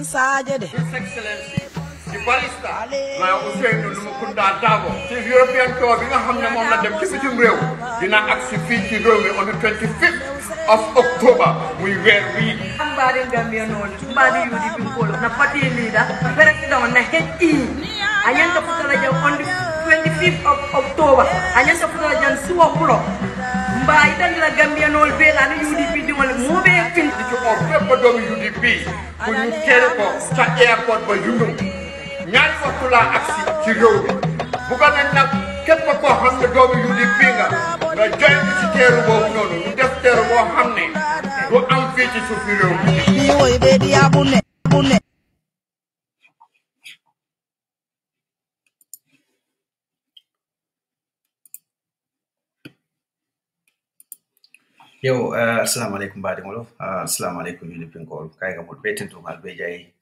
Excellency, the barrister, Lawyer Ousainou Lumukunda Dabo, the European tour, we have the dem ci bitim rew dina aksi fi ci rew mi on the 25th of October. We were we. Mbadi Gambia non, mbadi UDP Polo, na party leader, president na HE. Anyanta putala jam on the 25th of October. Anyanta putala jam suwa pulo. Mba itan la Gambia non bela na UDP di wala mo be fin ci o fepp do UDP ku ñu téré ko ca airport ba yundum ñaari waxtu la aksi ci rew mi bu ko nañ nak képp ko xam ne doomu UDP nga joy ci téru boobu noonu ñu def téru boo xam ne du am fii ci suufi réew mi woy be di abune abune Yo, assalamu alaikum badingolo. Assalamu alaikum UDP call. Kai gamut beten to halbe jai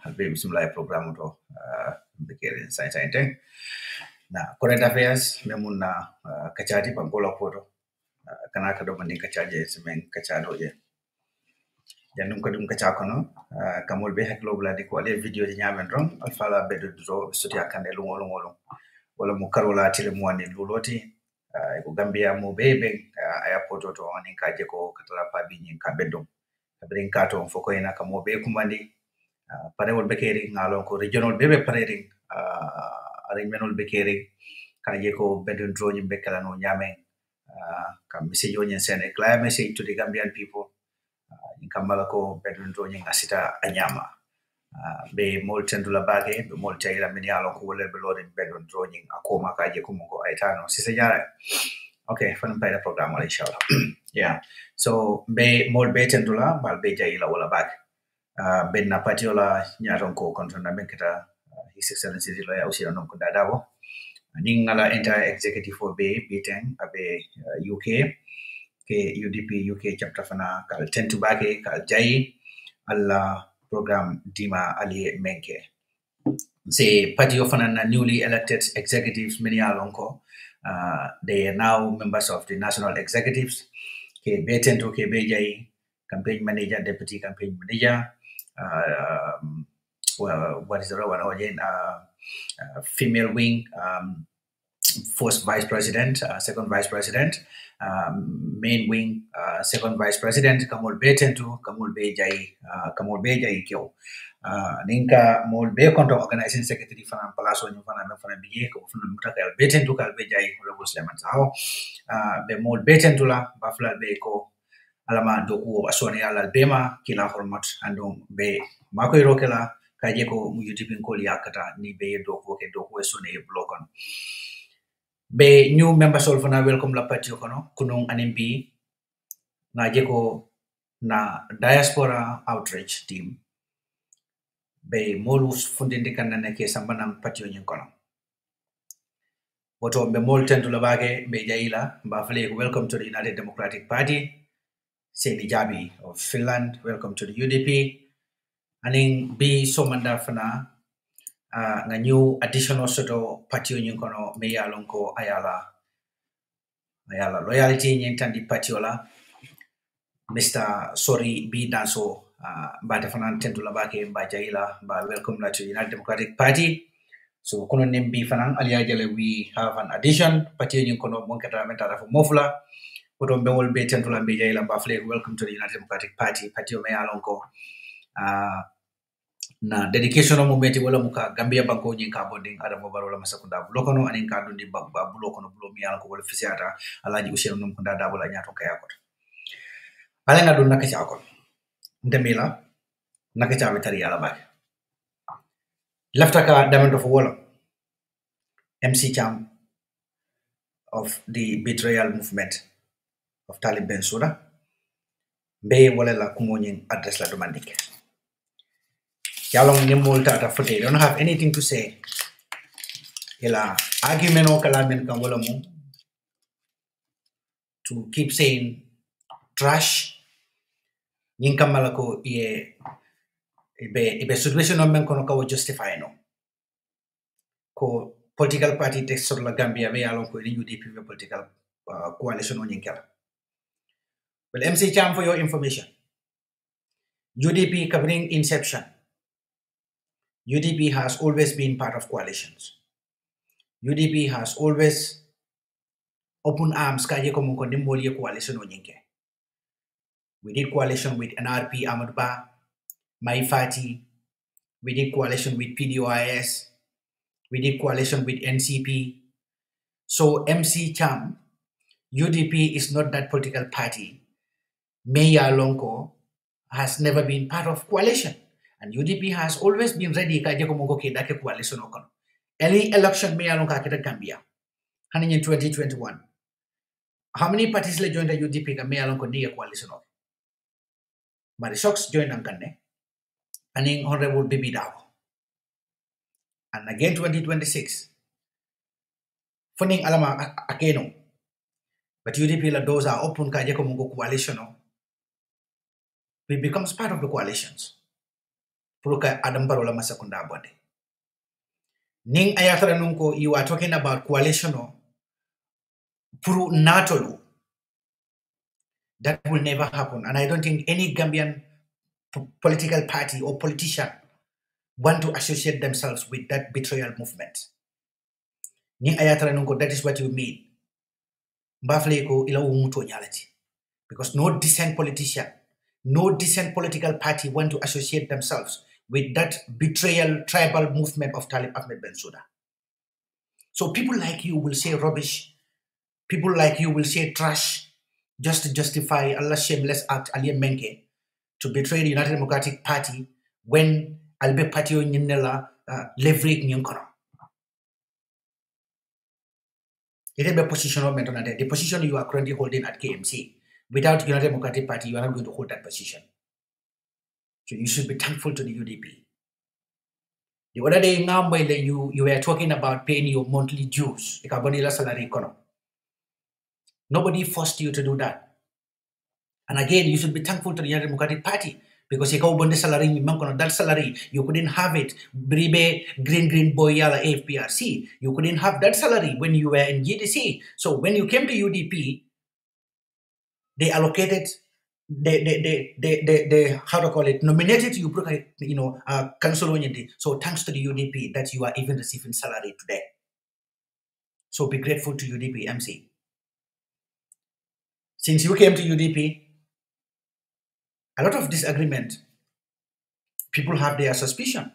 halbe bismillah program to bekere sai na current affairs memun na kachati pangola photo kana ka do mandi kachaje semen kachado je janum ko dum kachakono kamol be hak lobla di ko le video di nyamen ron alfala be do sotia kande lungo wala mu karola tile mu wani luloti ko Gambia mo bebe airport to woni kaje ko katala pabi nyin ka bedum brin kato foko ina ka mo be kumandi parewol bekeri ngalo ko regional bebe parering arrangement bekeri kaje ko bedun drone bekala no nyame kam message on sen a clear message to the Gambian people in kamala ko bedun drone asita anyama be molten dula bage be molte ila mini alo ko wala be lodin bedon drawing akoma kaje ko mo aitano sisa jara okay fan pay the program wala inshallah yeah so be mol beten dula bal be jayila wala bag ben na patiola nyaron ko kontona ben kita his excellency dilo ya usira non ko dadabo ning ngala entire executive for be beten abe UK ke UDP UK chapter fana kal tentu bage kal jayi alla program Dima Ali Menke. Say party of an newly elected executives many alonko. They are now members of the national executives. Ke Betento ke Bejai, campaign manager, deputy campaign manager. Well, what is the other one again? Female wing, first vice president, second vice president, main wing, second vice president, Kamul Betento, Kamul Bejai Kyo. Ninka Mol Be Conto organizing secretary Fan Palaso and Fana Bie, Mutaka Betento Bejai, Robus Lemons. How the Mol Betentula, Buffalo Beko, Alama Doku, Aswani Alabema, Kila Hormat, and Be Mako Rokela, Kajeko, Mujipin Koliakata, Ni Be Doku, Doku, Sune Blokon. Be new members of na welcome la party kono kunong NMB na jeko na diaspora outreach team be molus fundindi kanane ke sambanang party nyin kono woto be mol tentu la bage be jaila ba fle welcome to the United Democratic Party Sedi Jabi of Finland, welcome to the UDP aning be somanda fana na new additional soto party union kono me yalonko ayala loyalty nyentan di party ola Mr. Sorry B Danso ba fanan tentu la bake ba jaila ba welcome to United Democratic Party so kono nembi fanan aliya jale we have an addition party union kono monkata mentara fo mofla woto be wol be tentu la be jaila ba fle welcome to the United Democratic Party party o me yalonko na dedication mo meti wala muka Gambia banko nyin ka bonding ada mo barola masakunda blokono anin ka dundi babba blokono blo mi ko wala fisiata alaji usel num ko dada wala nyato kaya ko ala nga dun nakacha ko ndemila nakacha betari ala ba lafta ka damento fo wala MC Cham of the betrayal movement of Talib Bensouda be wala la kumonyin address la domandike Yalong Nimol Tata Fote, they don't have anything to say. Ila argument o kalamin kangolamu to keep saying trash. Yinka malako ibe situation on men kono kawo justify no. Ko political party text la Gambia be yalong ko ni UDP political coalition on yinkela. Well, MC Cham for your information. UDP covering inception. UDP has always been part of coalitions. UDP has always open arms kaje ko mungo nimoli coalition onyinke. We did coalition with NRP Ahmad Ba, Mai Fatty. We did coalition with PDOIS. We did coalition with NCP. So MC Cham, UDP is not that political party. Meya Lonko has never been part of coalition. And UDP has always been ready kaje ko mungo kedake coalition okon. Any election Meya Lonka kita Gambia. Hanin in 2021. How many parties joined the UDP ka Meya Lonko niya coalition ok? Marisox joined Ankane. And Honorable Bibi Dawo. And again 2026. Funding alama akeno. But UDP la doors are open kaje ko mungo coalition. It becomes part of the coalitions. Puruka Adam Barola Masakunda body. Ning ayatra nunko, you are talking about coalition. Puru natolu. That will never happen. And I don't think any Gambian political party or politician want to associate themselves with that betrayal movement. Ning ayatra nunko, that is what you mean. Mbafleko ila umuto nyalati. Because no decent politician, no decent political party want to associate themselves with that betrayal tribal movement of Talib Ahmed Bensouda. So people like you will say rubbish. People like you will say trash just to justify Allah's shameless act, Aliyah Menke, to betray the United Democratic Party when Albe Patio Nyinela leverage Nyankono. It is a position of mental. The position you are currently holding at KMC. Without United Democratic Party, you are not going to hold that position. So you should be thankful to the UDP. The other day, you were talking about paying your monthly dues, the salary. Nobody forced you to do that. And again, you should be thankful to the United Democratic Party because that salary, you couldn't have it. Bribe, green boy, yala AFPRC. You couldn't have that salary when you were in GDC. So when you came to UDP, they allocated, they how to call it, nominated you, council. So thanks to the UDP that you are even receiving salary today. So be grateful to UDP, MC. Since you came to UDP, a lot of disagreement, people have their suspicion.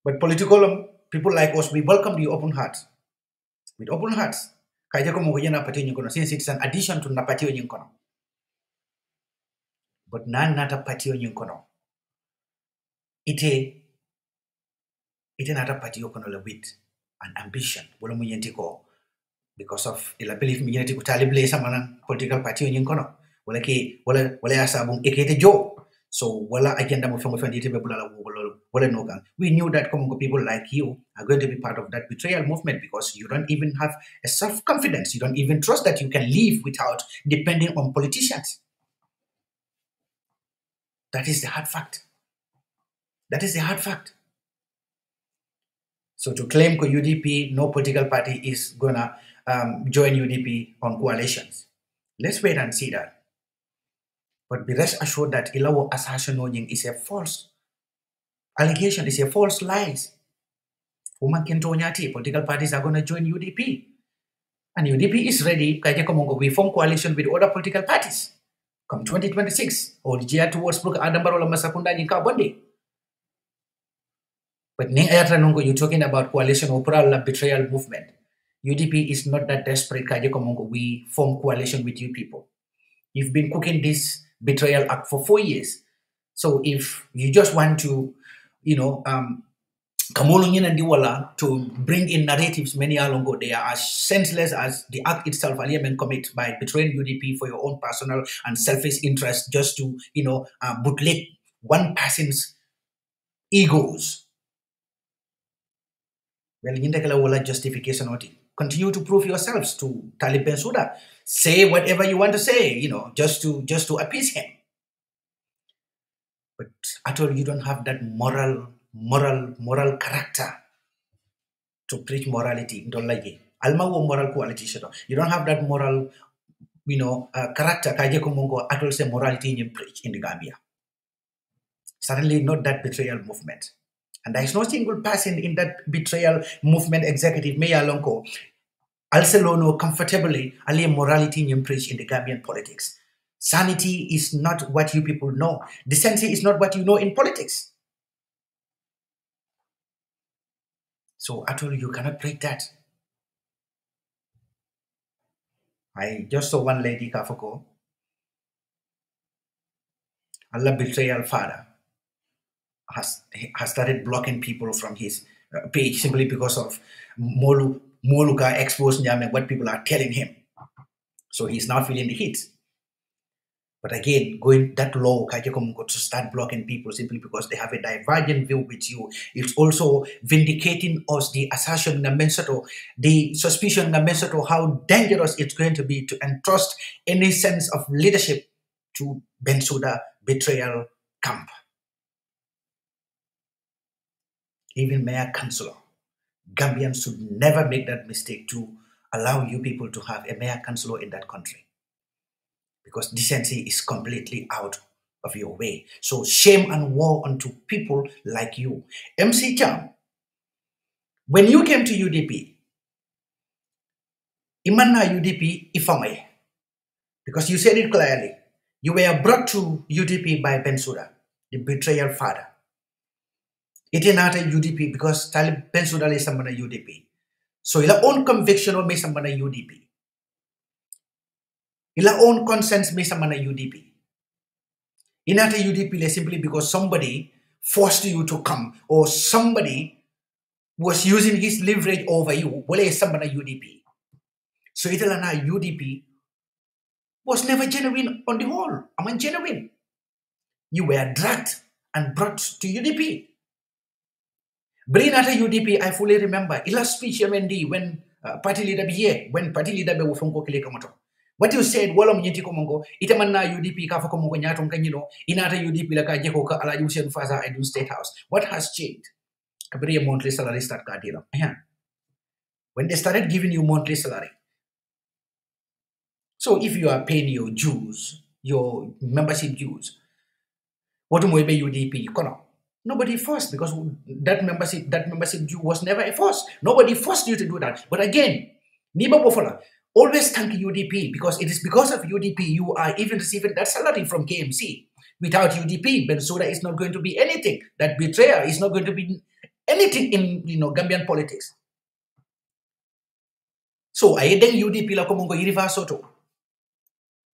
But political people like us, we welcome the open heart. With open hearts. Since it's an addition to Napatio Yinkono. But none not a patio Yinkono. It not a patio kono with an ambition. Because of the belief me to talible some political patio Yinkono. Wala asabung ekete jo. So wala agenda mo from we knew that people like you are going to be part of that betrayal movement because you don't even have a self-confidence. You don't even trust that you can live without depending on politicians. That is the hard fact. That is the hard fact. So to claim that UDP, no political party is gonna join UDP on coalitions. Let's wait and see that. But be rest assured that Ilawo assassination is a false allegation, is a false lies. Political parties are going to join UDP. And UDP is ready. We form coalition with other political parties. Come 2026. Or towards Adam Barola Masakunda Yinka Bondi. But you're talking about coalition or betrayal movement. UDP is not that desperate. We form coalition with you people. You've been cooking this betrayal act for 4 years. So if you just want to, to bring in narratives many years ago, they are as senseless as the act itself, commit by betraying UDP for your own personal and selfish interest just to, bootleg one person's egos. Well, justification. Continue to prove yourselves to Talib Bensouda. Say whatever you want to say, just to appease him. But at all, you don't have that moral character to preach morality. Alma moral quality. You don't have that moral, character. At all, say morality in preach in the Gambia. Certainly not that betrayal movement. And there is no single person in that betrayal movement executive, Mayor Lonko, also know comfortably ali morality you preach in the Gambian politics. Sanity is not what you people know. Decency is not what you know in politics. So at all you cannot break that. I just saw one lady Kafoko. Allah betrayal father has started blocking people from his page simply because of Moluka exposed Nyame what people are telling him. So he's now feeling the heat. But again, going that low, to start blocking people simply because they have a divergent view with you. It's also vindicating us the assertion, the suspicion, how dangerous it's going to be to entrust any sense of leadership to Bensouda betrayal camp. Even mayor councillor, Gambians should never make that mistake to allow you people to have a mayor councillor in that country. Because decency is completely out of your way. So shame and woe unto people like you. MC Cham, when you came to UDP, Imanna UDP ifamay, because you said it clearly, you were brought to UDP by Bensouda, the betrayal father. It is not a UDP because Talib Bensouda is someone UDP. So your own conviction or may someone UDP. Ila own consent may someone UDP. Inata UDP simply because somebody forced you to come or somebody was using his leverage over you. Wale someone UDP. So italana UDP was never genuine on the whole. I mean genuine. You were dragged and brought to UDP. Bring at UDP, I fully remember. Ila speech MND when party leader be here, when party leader be wofongko kile kamoto. What you said, Walom Yentiko Mongo, Itamanna UDP Kafakomongo Nyaton Kanino, Inata UDP Laka Jekoka Ala Yusen Faza Idun State House. What has changed? Kabri monthly salary start Kadila. When they started giving you monthly salary. So if you are paying your dues, your membership dues, what do we pay UDP? Nobody forced because that membership due was never a force. Nobody forced you to do that. But again, Niba Bofola, always thank UDP because it is because of UDP you are even receiving that salary from KMC. Without UDP, Bensouda is not going to be anything. That betrayal is not going to be anything in Gambian politics. So I then UDP la komongo Yiriva Soto.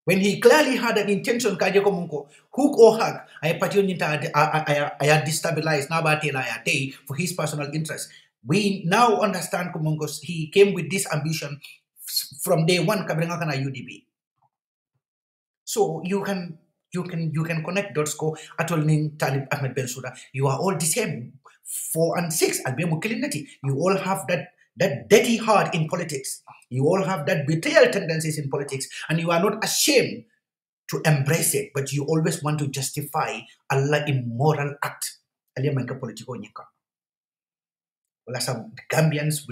When he clearly had an intention, kaje komongo hook or hug, I destabilized Nabatela day for his personal interest. We now understand Komongos he came with this ambition from day one Kabringakana UDP. So you can connect dots ko atolning Talib Ahmed Bensouda. You are all the same. 4 and 6 Albemu Kilinati. You all have that dirty heart in politics. You all have that betrayal tendencies in politics, and you are not ashamed to embrace it, but you always want to justify Allah immoral act. Well, some Gambians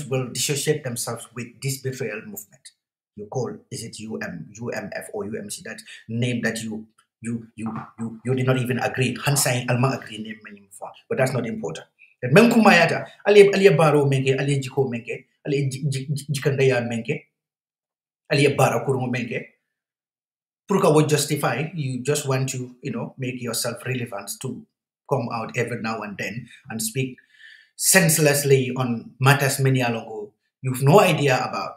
will dissociate themselves with this betrayal movement. You call, is it UMF or UMC, that name that you did not even agree. Hansai Alma agree name for, but that's not important. That Menkumayata, Ali Baro Menke, Ali Jiko Menke, Ali Jikandaya Menke, Ali Bara Kurumo Menke. Pruka would justify, you just want to, make yourself relevant to come out every now and then and speak senselessly on matters many along you've no idea about.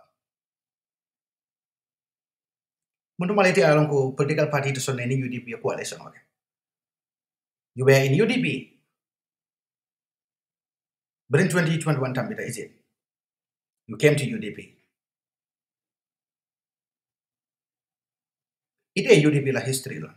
Mundumaliti along political party to son any UDP coalition. You were in UDP. But in 2021 Tambita, is it? You came to UDP. It is UDP la history land.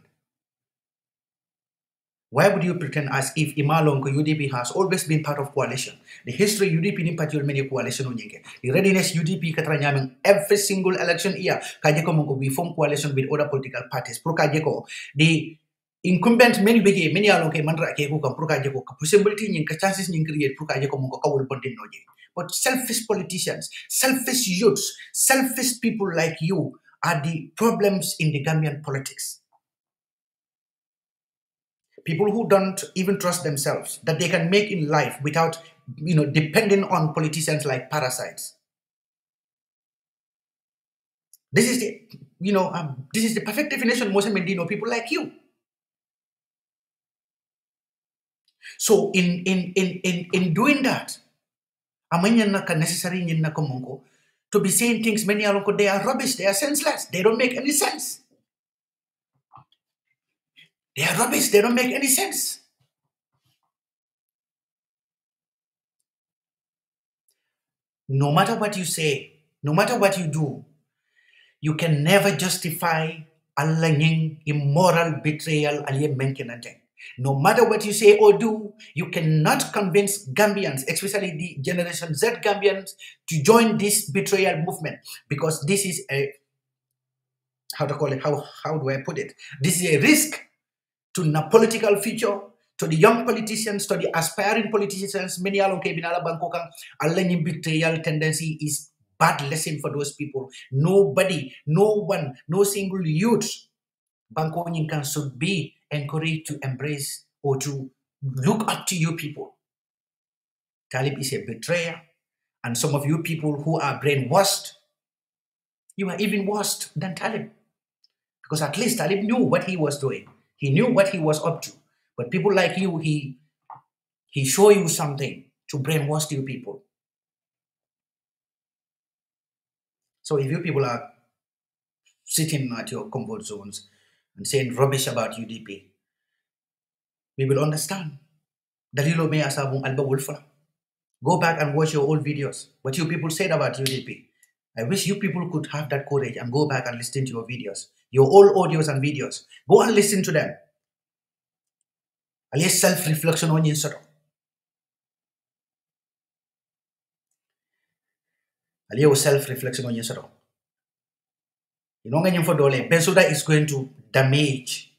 Why would you pretend as if Imalongo UDP has always been part of coalition? The history UDP in particular many coalition unyenge. The readiness UDP katranyaming every single election year kajeko mongo we form coalition with other political parties. Pro kajeko the incumbent many bege many alonke mandra ke ko pro kajeko possibility nying chances nying create pro kajeko mongo kawul bondin noje. But selfish politicians, selfish youths, selfish people like you are the problems in the Gambian politics. people who don't even trust themselves, that they can make in life without, depending on politicians like parasites. This is the perfect definition, Mose Mendino, people like you. So in doing that, amanya necessary to be saying things many alonko, they are rubbish, they are senseless, they don't make any sense. They are rubbish, they don't make any sense. No matter what you say, no matter what you do, you can never justify allowing immoral betrayal. No matter what you say or do, you cannot convince Gambians, especially the Generation Z Gambians, to join this betrayal movement, because this is a, how do I put it? This is a risk to the political future, to the young politicians, to the aspiring politicians. Many along Kebinala Bangkok, allowing betrayal tendency is bad lesson for those people. Nobody, no one, no single youth Bangkok should be encouraged to embrace or to look up to you people. Talib is a betrayer, and some of you people who are brainwashed, you are even worse than Talib. Because at least Talib knew what he was doing. He knew what he was up to. But people like you, he show you something to brainwash you people. So if you people are sitting at your comfort zones and saying rubbish about UDP, we will understand. Dalilo me asabung alba wolfa. Go back and watch your old videos. What you people said about UDP. I wish you people could have that courage and go back and listen to your videos. Your old audios and videos. Go and listen to them. Alias self-reflection on your sort. Alias self-reflection on your sort. You know, Bensuda is going to damage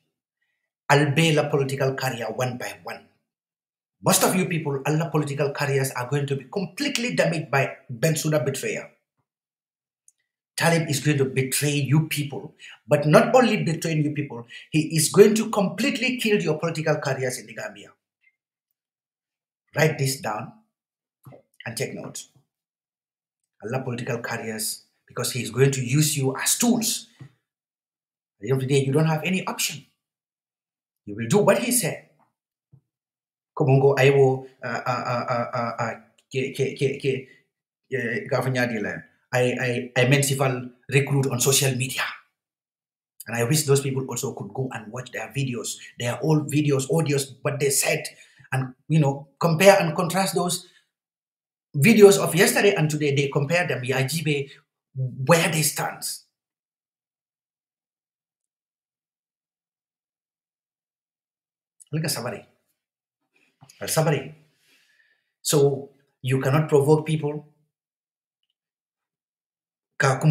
Albela political career one by one. Most of you people, Allah political careers are going to be completely damaged by Bensuda betrayal. Talib is going to betray you people, but not only betray you people, he is going to completely kill your political careers in the Gambia. Write this down and take notes. Allah political careers, because he is going to use you as tools. At the end of the day, you don't have any option. You will do what he said. Komongo aiwo I merciful recruit on social media. And I wish those people also could go and watch their videos, their old videos, audios, what they said, and compare and contrast those videos of yesterday and today. They compare them, Yajibe, where they stand. Look at somebody. So you cannot provoke people. Because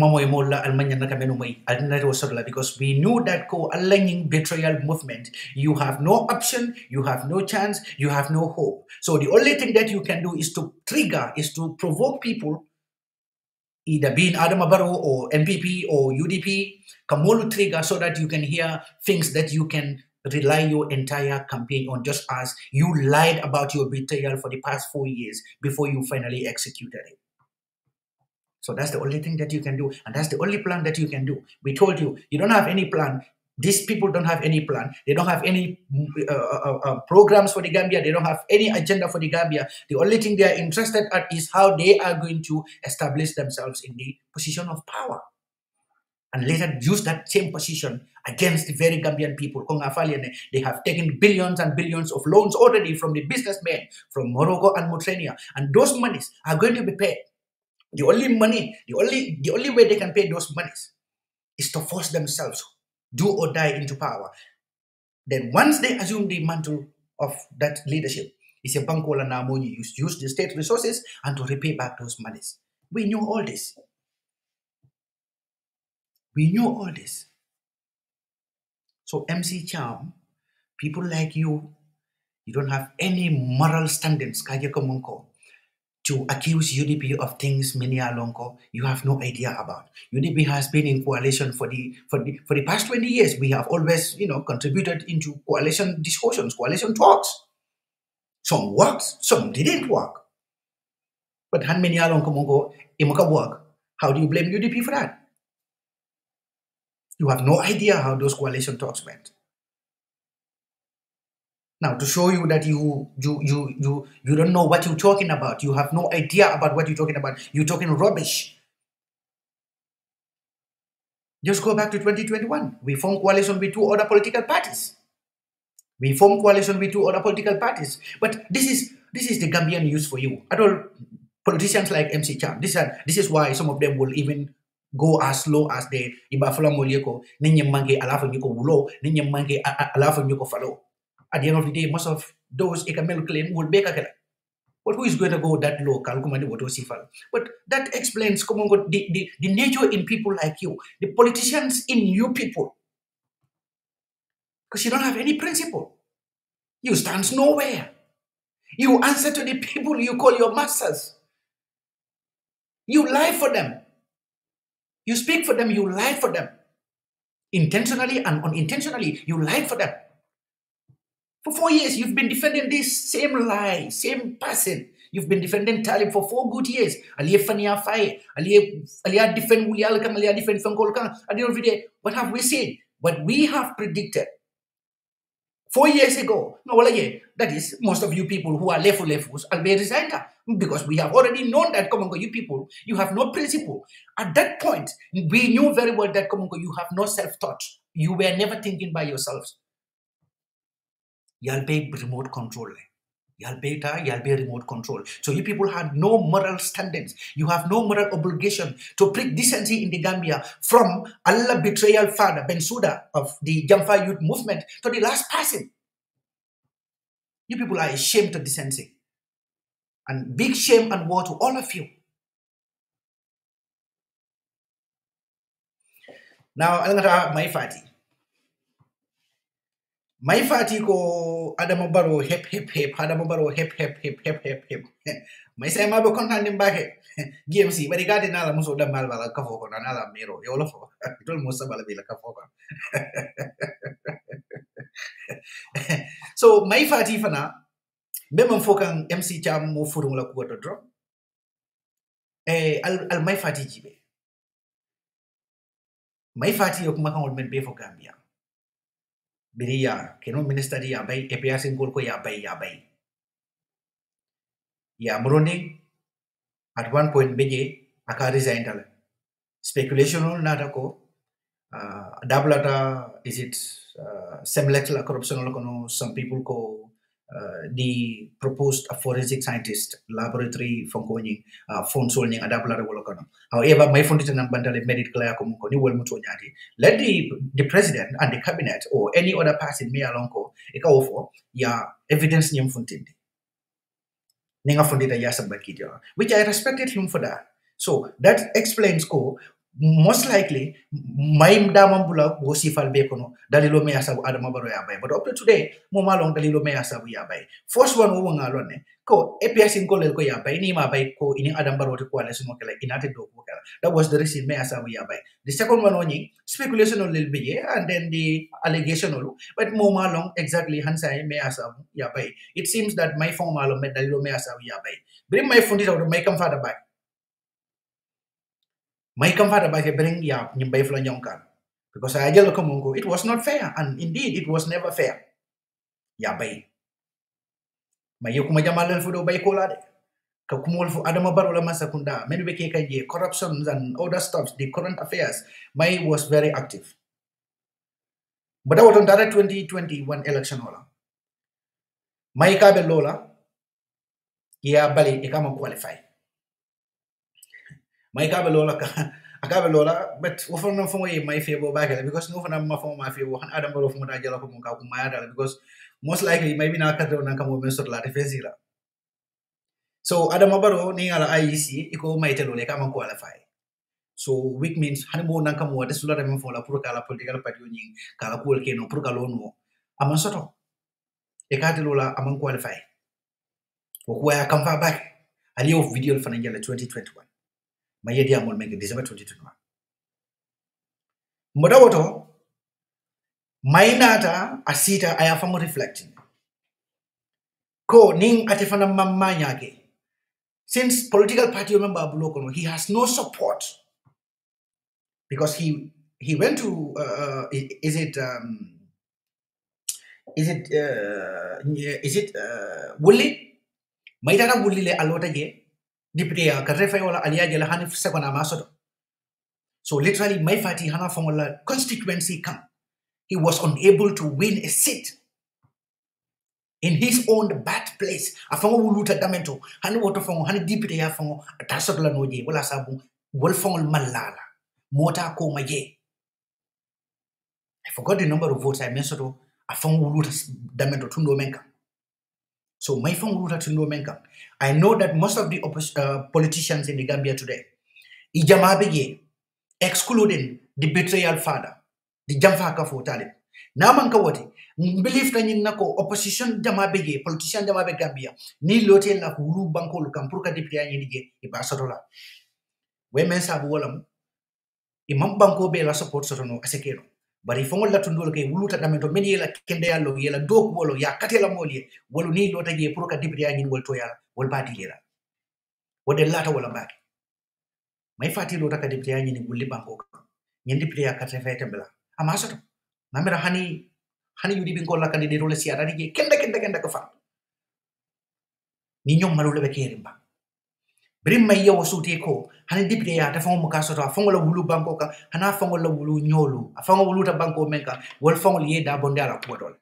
we knew that aligning betrayal movement, you have no option, you have no chance, you have no hope. So the only thing that you can do is to trigger, is to provoke people, either being Adam Barrow or NPP or UDP, Kamolu trigger, so that you can hear things that you can rely your entire campaign on, just as you lied about your betrayal for the past 4 years before you finally executed it. So that's the only thing that you can do, and that's the only plan that you can do. We told you, you don't have any plan. These people don't have any plan. They don't have any programs for the Gambia. They don't have any agenda for the Gambia. The only thing they are interested at is how they are going to establish themselves in the position of power, and later use that same position against the very Gambian people. They have taken billions and billions of loans already from the businessmen from Morocco and Mauritania, and those monies are going to be paid. The only way they can pay those monies is to force themselves, do or die, into power. Then once they assume the mantle of that leadership, it's a bankola namoni use the state resources and to repay back those monies. We knew all this. We knew all this. So MC Cham, people like you don't have any moral standings. to accuse UDP of things many a longo you have no idea about. UDP has been in coalition for the past 20 years. We have always, contributed into coalition discussions, coalition talks. Some worked, some didn't work. But how many a longo mongo imuka work? How do you blame UDP for that? You have no idea how those coalition talks went. Now, to show you that you don't know what you're talking about, you have no idea about what you're talking about, you're talking rubbish. Just go back to 2021. We formed coalition with 2 other political parties. But this is the Gambian news for you. At all, politicians like MC Cham, this is why some of them will even go as low as the Ibafala Molieko, Ninyamange Alafa Nyuko Wulo, Ninyamange Alafa Nyuko Falo. At the end of the day, most of those Ekamel claim will be Kakela. But who is going to go that low? But that explains the nature in people like you, the politicians in you people. Because you don't have any principle. You stand nowhere. You answer to the people you call your masters. You lie for them. You speak for them, you lie for them. Intentionally and unintentionally, you lie for them. For 4 years, you've been defending this same lie, same person. You've been defending Talib for 4 good years. Aliye Fania Faye, Aliya defend Wuyalkam, Aliya defend Fankolkam. At the end of the day, what have we seen? What we have predicted 4 years ago. No, that is, most of you people who are lefus, will be resigned. Because we have already known that, you people, you have no principle. At that point, we knew very well that, you have no self-thought. You were never thinking by yourselves. Y'all pay remote control. Y'all pay remote control. So you people had no moral standards. You have no moral obligation to preach decency in the Gambia from Allah betrayal father, Bensouda of the Jamfa Youth Movement to the last person. You people are ashamed of decency. And big shame and woe to all of you. Now, I'm going to Mai Fatty. Mai Fatty ko Adama Barrow hep. Adama Barrow hep. Mai say mabo kontan dim bahe. GMC bari gadi nala muso da mal bala kafo ko nala mero yolo fo. Tol musa bala bila kafo ko. So Mai Fatty fana memang fokang MC Cham mo furung la ko to drop. Al Mai Fatty jibe. Mai Fatty yok makangol men be fo Gambia. Biriya, keno minister ya bay, EPS ko ya bay. Ya Murundi, at one point beje, aka resign tala. Speculation on natako, dablata, is it semi-electoral corruption or some people call the proposed forensic scientist laboratory from going phone solving adablata wolokono. However, my foundation and bandale made it clear ni wol muto nyati. Let the president and the cabinet or any other person me alonko eka ofo ya evidence nyem funtindi. Ninga fundita ya sabakidyo, which I respected him for that. So that explains most likely my damambula go sifal bekono dalilo me asabu Adama Barrow ya bay. But up to today, momalong dalilo me asabu ya bay. First one uwa ngalone ko EPS ko lel ko ya bay ni ma bay ko ini Adama Barrow to coalition mo kala inate do ko kala. That was the reason me asabu ya bay. The second one only speculation on lil biye and then the allegation olu. But momalong exactly hansay me asabu ya bay. It seems that my form malong me dalilo me asabu ya bay. Bring my fundita to make come father back. My comfort by bring ya nyimbai fla nyonkan. Because I ajalo komungo, it was not fair, and indeed it was never fair. Ya bay. Mayo kumajamal fudo bay kolade. Kakumul fu Adama Barrow la masakunda. Many beke kaje corruptions and other stuff, the current affairs. Mai was very active. But I was on that 2021 election hola. Mai kabe lola. Ya bali ikama qualify. My Cabalola, but often no for my favor back because no one of my favor and Adam Barrow from Majala because most likely maybe not cut on Latifezilla. So Adam Barrow, Ninga IEC, Eco Maitelo, come and qualify. So weak means honeymoon Nakamua, this will let for la Purcala political party, Calapulcano, Purcalono, Amonsoto. A Catalola among qualify. Where I come far back. Ali of video for 2021. My idea will make December 2021. Modawoto, my nata asita I have reflecting. Ko ning atifana mama nyake. Since political party member Abuloko, he has no support because he went to is it Wuli? Maitara Wuli le alota ye diprea karefa wala aliya jela hani sekona masoto. So literally Mai Fatty hana fongola constituency come. He was unable to win a seat in his own birthplace. Afongo wuluta damento hani woto fongo hani diprea fongo atasoto la noje wala sabu wol fongol malala mota ko maje. I forgot the number of votes I mentioned. Afongo wuluta damento tundo menka. So my phone ruler to no menka. I know that most of the politicians in the Gambia today, Ijamabege, excluding the betrayal father, the Jamfaka for Talib. Now mankawati, believe in nako opposition Jamabege, politician Jamabe Gambia, ni lote la hulu banko lukampuka di pia yinige ibasatola. Women sabu walam, imam banko be la support sotono asekero. But if only that tundolo ke wuluta damento meni yela kende yalo yela dok wolo ya katela moli wolo ni lota je puruka dibri ya nyin wol to yala wol bati lera wode lata wala baki Mai Fatty lota ka dibri ya nyin wulli banko nyin dibri ya katre fete bela ama soto namira hani yudi bin ko la kandide role siara dige kende ko fa ni nyom malu lebe kerimba Brim may yaw suti ko hani dipre ya ta fongo mukaso ta fongo la wulu banko ka hana fongo la wulu nyolu fongo wulu ta banko menka wol fongo ye da bonde ala ko dol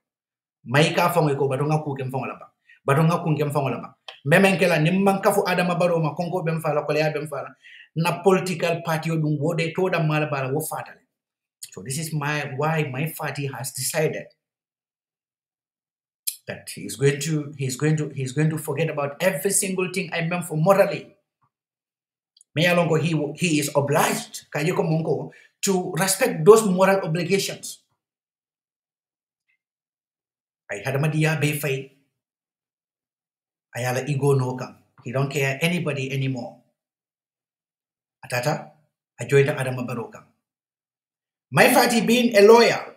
may ka fongo ko badonga ku kem fongo la ba badonga ku kem fongo la ba memen kala nimman kafu adama baro ma kongo bem fala ko ya bem fala na political party dum wode to da mala bala wo fatale. So this is why Mai Fatty has decided that he's going to forget about every single thing I meant for morally. Mayalongo he is obliged Kayoko Mongo to respect those moral obligations. I had a Madia Bayfay. I had a ego no come. He don't care anybody anymore. Atata, I joined the Adama Baroka. Mai Fatty being a lawyer.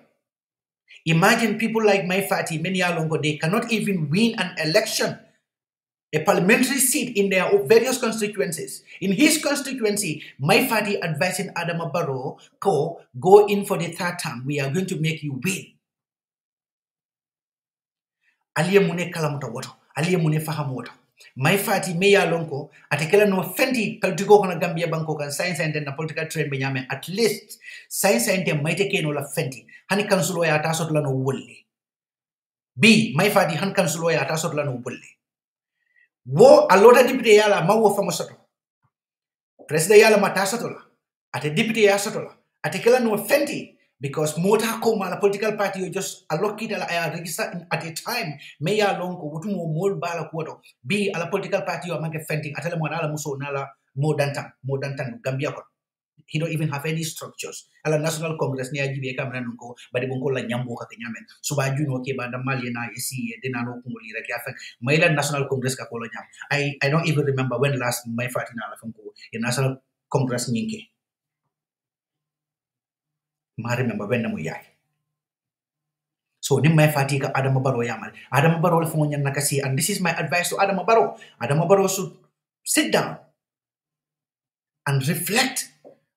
Imagine people like Mai Fatty, many alongo, they cannot even win an election. A parliamentary seat in their various constituencies. In his constituency, Mai Fatty advising Adama Barrow, go in for the third term. We are going to make you win. Aliye mune kalamuta woto. Aliye mune fahamu woto. Mai Fatty meya lonko atekela no fenti politiko kona Gambia banko kan science and na political trend benyame at least science and maite ke no la fenti. Hani kansulo ya atasot la no wolle. B Mai Fatty han kansulo ya atasot la no wolle. Wo alota dipite yala ma wo famo soto president yala mata soto la ate dipite ya soto la ate kala no fenti because mota ko mala political party you just allocate la register at a time me ya lonko wutumo mol bala ko bi ala political party yo manke fenti atele mo nala muso nala mo dantan Gambia ko he don't even have any structures ala national congress ni ajibe kamera nko badi bonko la nyambo ka kenyamen suba juno ke banda mali na esi dina no kumuli rek afa mayla national congress ka ko la nyam I don't even remember when last Mai Fatty na la fanko in national congress nyinke ma remember when na mo yaay so ni Mai Fatty ka Adama Barrow yamal Adama Barrow la fango nyan nakasi and this is my advice to Adama Barrow should sit down and reflect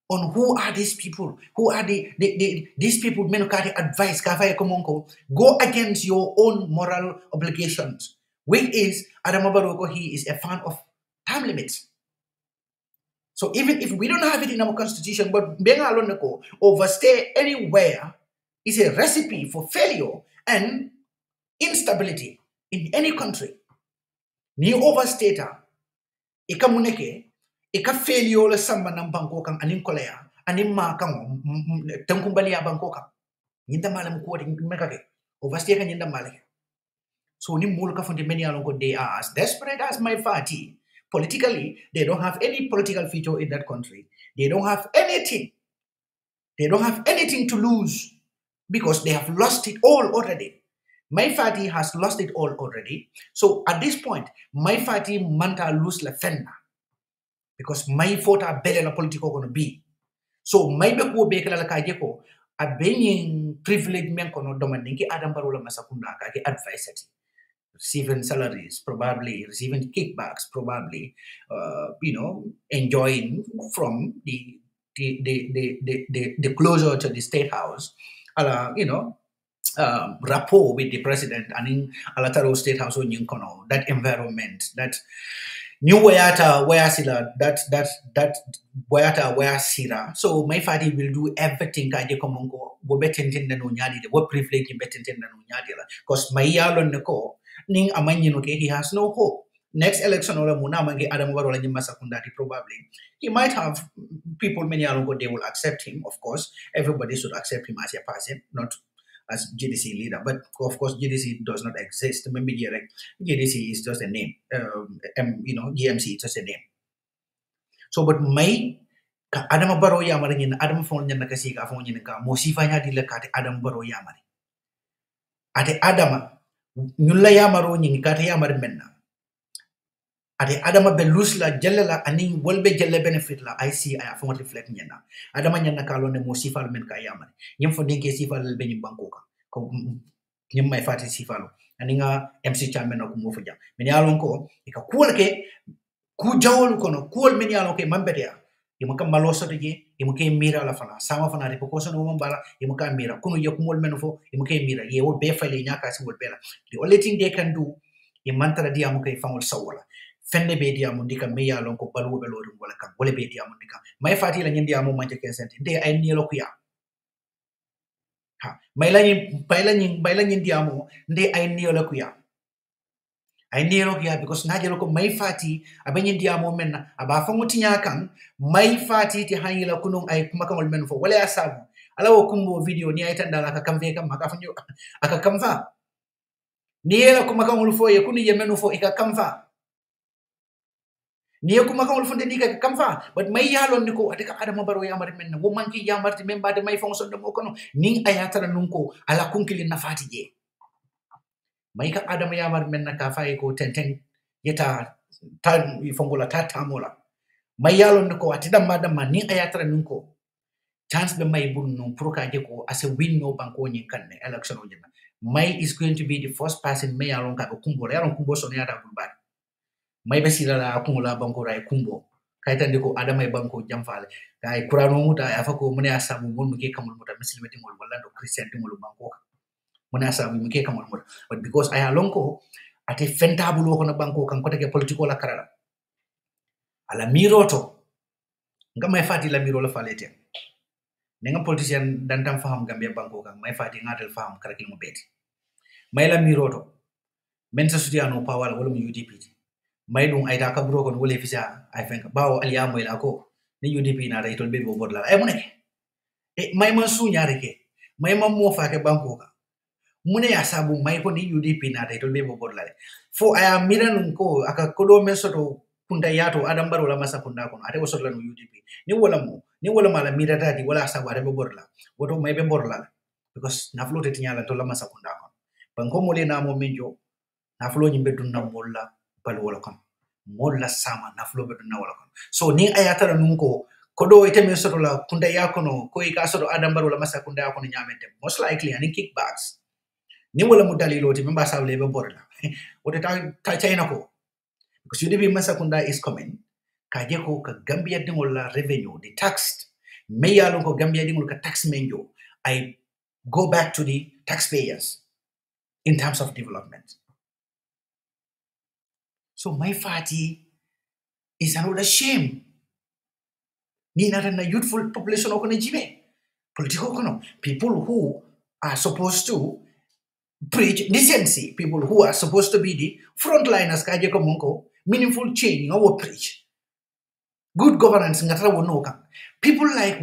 on who are these people, who are these people menukati advice kafaye komonko go against your own moral obligations, which is Adama Barrow he is a fan of term limits. So even if we don't have it in our constitution, but benga aloneko overstay anywhere is a recipe for failure and instability in any country. Ni overstater ikamuneke ika failure le samba na banko kan anin kolea anin ma kan tankumbali ya banko kan nyinda malam ko de mekake overstay kan nyinda malake so ni mul ka fonde many alongo they are as desperate as Mai Fatty. Politically they don't have any political feature in that country. They don't have anything to lose because they have lost it all already. Mai Fatty has lost it all already. So at this point, Mai Fatty manta lose la fenna. Because Mai fota bele la politico gonna be. So Mai be ko be kala la kajeko a being privilege men kono domaninki Adam Barola Masakunda kake advice it. Receiving salaries, probably receiving kickbacks, probably enjoying from the closure to the state house, rapport with the president and in Alataro State House on Yunkono, that environment, that new wayata where sila that wayata where sira. So Mai Fatty will do everything kaje komongo wo betenten na no nyadi de wo privilege betenten na no nyadi la because Mai yalo neko ning amanyino ke he has no hope. Next election or muna mangi Adam Barola Masakundati probably he might have people many alongo they will accept him. Of course, everybody should accept him as a person, not as GDC leader. But of course, GDC does not exist. GDC is just a name. GMC is just a name. So, but Mai Adam Baro Yamari in Adam Phone Yanakasika Phone Yanaka, Mosifanya Dilakati Adam Baro Yamari. Ate Adama Nula Yamaro Yinkati Yamar Menna. Ade Adama Belusla Jelala aning wolbe jelle benefit la I see I phone reflect nyana Adama nyana kalone mo sifal men kayamane nyem fo denke sifal be nyim bankoka ko nyem Mai Fatty sifalo aninga MC Cham men ko mo fo jam men yalon ko e ka kulke ku jawol kono kul men yalon ke mambedia yimo kam maloso de yimo ke mira la fana sama fana de ko sono mo bala yimo ka mira kunu yokumol men fo yimo ke mira ye wo be fale nyaka si wol bela the only thing they can do e mantara dia mo ke fangol sawala fenne be dia mundika me ya lon ko balu be lori wala kam wala be dia mundika Mai Fatty la nyindi amo manje kensenti de ay ni lo kuya ha may la nyindi amo de ay ni lo kuya because najelo ko Mai Fatty abanyindi amo menna aba fango tinya kan Mai Fatty ti hanyila kunung ay kumakangol men fo wala asabu ala wo kumbo video ni ay tandala ka kamve kam aka fanyo aka kamva ni ela kumakangol fo ye kuni yemenu fo ika kamva niye kuma kan ulfunde diga kamfa but Mai yalon niko adika Adama Baro yamar men wo manki yamarti memba de Mai fonction de mokono ning ayatara nunko ala kunkili nafati je Mai ka Adama yamar men ka fay ko tenten yeta tan fongola tatamola Mai yalon niko atidam madam ning ayatara nunko chance be Mai bunno proka je ko as a win no banko nyin kanne election o jema Mai is going to be the first person Mai yalon ka ko kumbo yalon kumbo so ne ata bulbar Mai besira la akumula banko ray kumbo kaytande ko Adama banko jamfale kay kurano muta ya fako mune asabu mon muke kamul muta muslimati mol wala do christian timol banko mune asabu muke kamul muta but because I alonko ate fentabulo ko na banko kan ko take political la karala ala miroto ngam Mai Fatty la miro la falete nenga politician dantam faham Gambia banko kan Mai Fatty ngatel faham karakil mo beti Mai la miroto men sa sutiano power wala mu UDP Mai dum ay taka bro kon wole fisa ay fenk bawo aliya moy la ko ni UDP na ray tol be bo bodla ay mo nek e Mai man su nyaare ke Mai man mo fa ke banko ka mune ya sabu Mai ko ni UDP na ray tol be bo bodla fo aya miranun ko aka kodo men soto kunda yato Adam Barola Masakunda ko ate wo sotla no UDP ni wala mala mirata di wala sabu ate be bodla woto Mai be bodla because na flote tinyala to la Masakunda ko banko mo le na mo menjo na flo nyimbe dunna molla wala kon molla sama naflo be na wala kon so ni ayatara nunko kodo ite men soto la kunda yakono ko ika soto Adam Barola Masakunda yakono nyamete most likely ani kickbacks ni wala mudali loti memba sable be borla wote ta China ko because UDP Masakunda is coming kaje ko ka Gambia dingol la revenue the tax me yalo ko Gambia dingol ka tax menjo I go back to the taxpayers in terms of development. So Mai Fatty is another shame. Ni na youthful population okona jibe. Political kono. People who are supposed to preach decency. People who are supposed to be the frontliners kaje komonko. Meaningful change nga wo preach. Good governance ngatra wo no kan. People like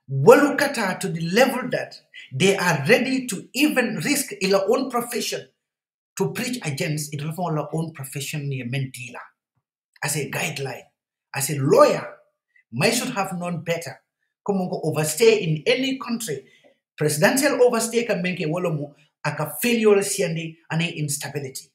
Walu kata to the level that they are ready to even risk their own profession to preach against it for our own profession near mentila. As a guideline, as a lawyer, Mai should have known better. Come on, overstay in any country. Presidential overstay can make a wolomu aka failure siandi ane instability.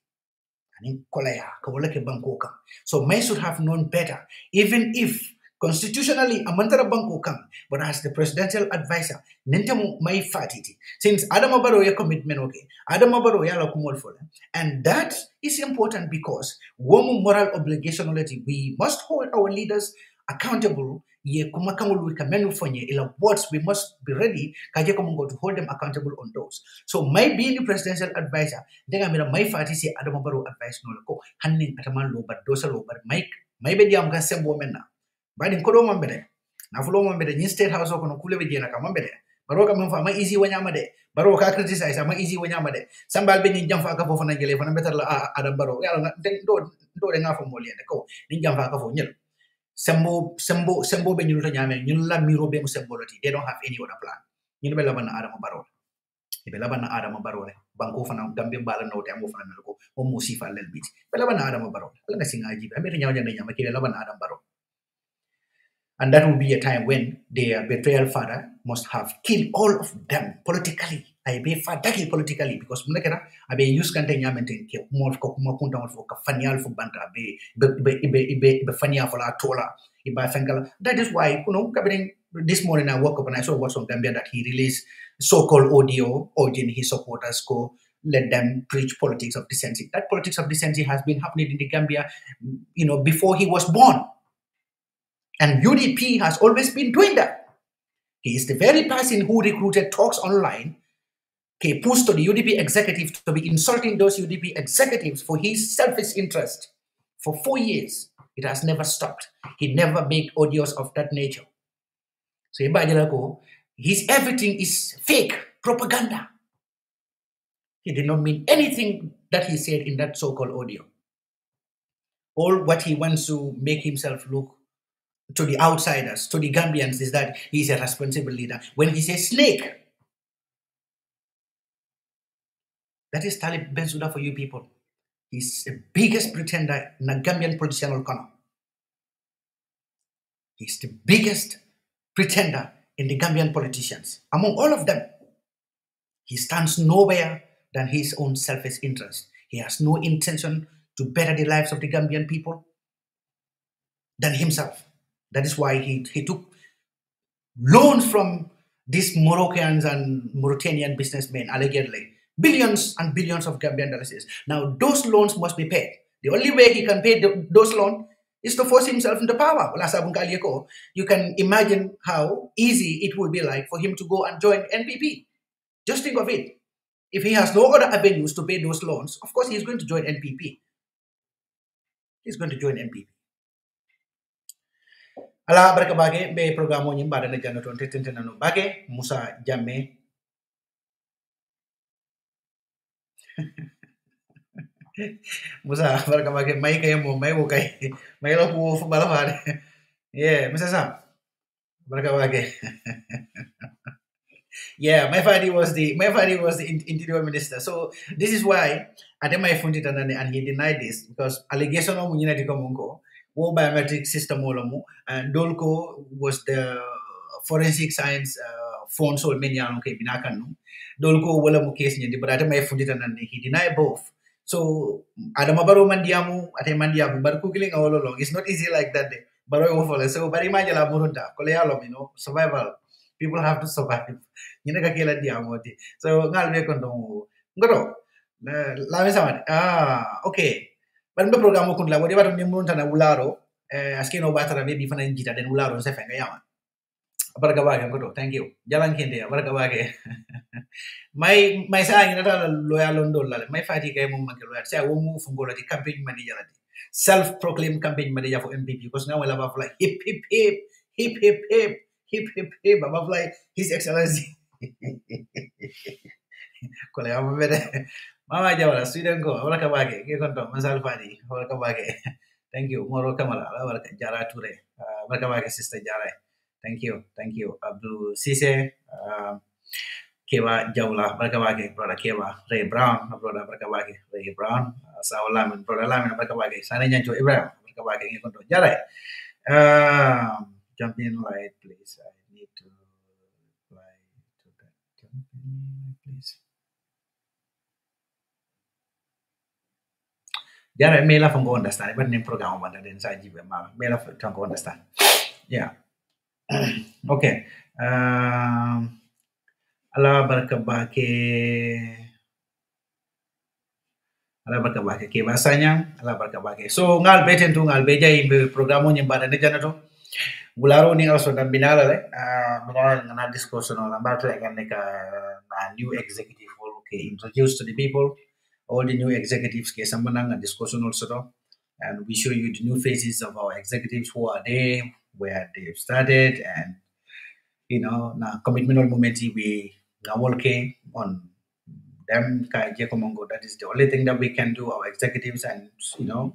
Ani kolaya kawolake banko kam. So Mai should have known better, even if constitutionally amantara banko kam, but as the presidential advisor, nentemu Mai Fatty. Since Adam Abaro ya commitment okay, Adam Abaro ya la kumol for them. And that is important because womu moral obligation we must hold our leaders accountable. Ye kumakamul we kamenu fonye ila words we must be ready kaje komungo to hold them accountable on those. So my being the presidential advisor, denga mira Mai Fatty say Adam Abaro advice no ko hanning ataman lo but dosa lo but my be diam kan sembo menna. Badi kodo mambede na fulo mambede ni state house ko no kule be jena ka mambede baro ka mfa ma easy wanyama de baro ka criticize ma easy wanyama de sambal be ni jamfa ka fofo na gele fo na betar la Adam Baro yalla nga do de nga fo mo liende ko ni jamfa ka fo nyel sembo be nyul to nyame nyul la miro be mo semboloti. They don't have any other plan. Nyul be labana Adam Baro be labana Adam Baro le banko fana gambe bala no te amo fana melko o mo sifa lel bit be labana Adam Baro la nga singa jibe ambe nyaaw jande nyama ke labana Adam Baro. And that will be a time when their betrayal father must have killed all of them politically. I be fataki politically because munekera abe use kante nyamenten ke mo ko kuma kunta mo ka fanial fu banta be fania for la tola iba fenkala. That is why kabring this morning I woke up and I saw what's on Gambia that he released so-called audio urging his supporters go let them preach politics of decency. That politics of decency has been happening in the Gambia, before he was born. And UDP has always been doing that. He is the very person who recruited Talks Online, pushed to the UDP executive to be insulting those UDP executives for his selfish interest. For 4 years, it has never stopped. He never made audios of that nature. So his everything is fake propaganda. He did not mean anything that he said in that so-called audio. All what he wants to make himself look to the outsiders, to the Gambians, is that he's a responsible leader. When he says snake, that is Talib Bensouda for you people. He's the biggest pretender in the Gambian political corner. He's the biggest pretender in the Gambian politicians. Among all of them, he stands nowhere than his own selfish interest. He has no intention to better the lives of the Gambian people than himself. That is why he took loans from these Moroccans and Mauritanian businessmen, allegedly. Billions and billions of Gambian dollars. Now, those loans must be paid. The only way he can pay those loans is to force himself into power. You can imagine how easy it would be like for him to go and join NPP. Just think of it. If he has no other avenues to pay those loans, of course he's going to join NPP. He's going to join NPP. Ala barka bage be programo nyim bada na jannato tete nanu bage Musa Jammeh Musa barka bage mai kay mo mai wo kay mai lo fu bala fare yeah Mr. Sam barka bage yeah Mai Fatty was the interior minister. So this is why Adema Funti and he denied this because allegation of Munina Komungo biometric system and Dolko was the forensic science phone soul mania okay binakanu Dolko wala mu case ni but Adama Fundita and he denied both. So Adama Baro mandiamu ate mandiamu but cooking all along it's not easy like that day. Baro so very majala murunta kolealo survival. People have to survive. So ngalbe kondo ngoro la sama okay. But the program kun la wadi wato ni munta na ularo askino batara be bi fana jita den ularo se fenga yama baraka wage ngoto thank you jalan kende baraka wage my sa ngi nata loyal on dollar Mai Fatty kay mum manke loyal sa wo mu fungola di campaign manager self proclaimed campaign manager for MPP because now we have like hip hip hip hip hip hip hip hip hip above like his excellency kole ambe Mama Jawara, Sweden go, Horaka Bage, Gekonto, Masal Fadi, Horaka Bage. Thank you, Moro Kamala, Jara Ture, Bakabage sister Jara. Thank you, Abdul Sise, Keva Jawla, Bakabage, brother Keva, Ray Brown, brother Bakabage, Ray Brown, Saul Lamin, brother Lamin, Bakabage, Sanajan to Ibrahim, Bakabage, Gekonto, Jara. Jump in light, please. I need to fly to that. please. Jara mela fango understand, but name program one then sa jibe ma mela fango understand. Yeah. Okay. Ala barka bake ke basanya ala barka bake. So ngal beten tu ngal beja imbe programo nyembana ne janato. Bularo ni also dan binala le binala ngana discussion on about like a new executive will okay introduced to the people. All the new executives ke sambanang a discussion also, and we show you the new faces of our executives, who are they, where they've started, and na commitment or moment we working on them. That is the only thing that we can do. Our executives, and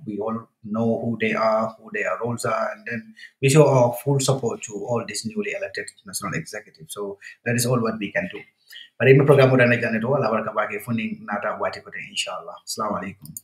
we all know who they are, who their roles are, and then we show our full support to all these newly elected national executives. So that is all what we can do. But in the program, we're going to do all our kabake funding nata wati kote inshallah. Assalamu alaikum.